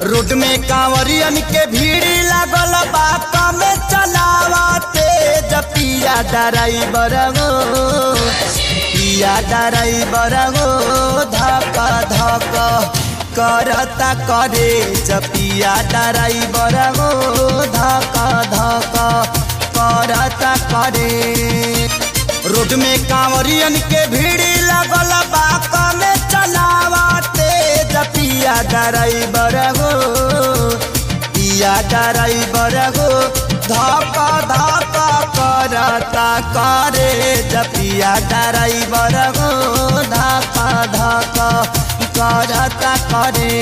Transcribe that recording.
Road में कांवरियन के भीड़ लागल बा कमे चलावते पिया ड्राइवर गो पिया ड्राइवर गो धक धक करता करे पिया ड्राइवर गो धक धक करता करे। रोड में कांवरियन के भीड़ लागल बा कमे चलावते पिया ड्राइवर गो पिया ड्राइवर गो धक धक करता करे पिया ड्राइवर गो धक धक करता करे।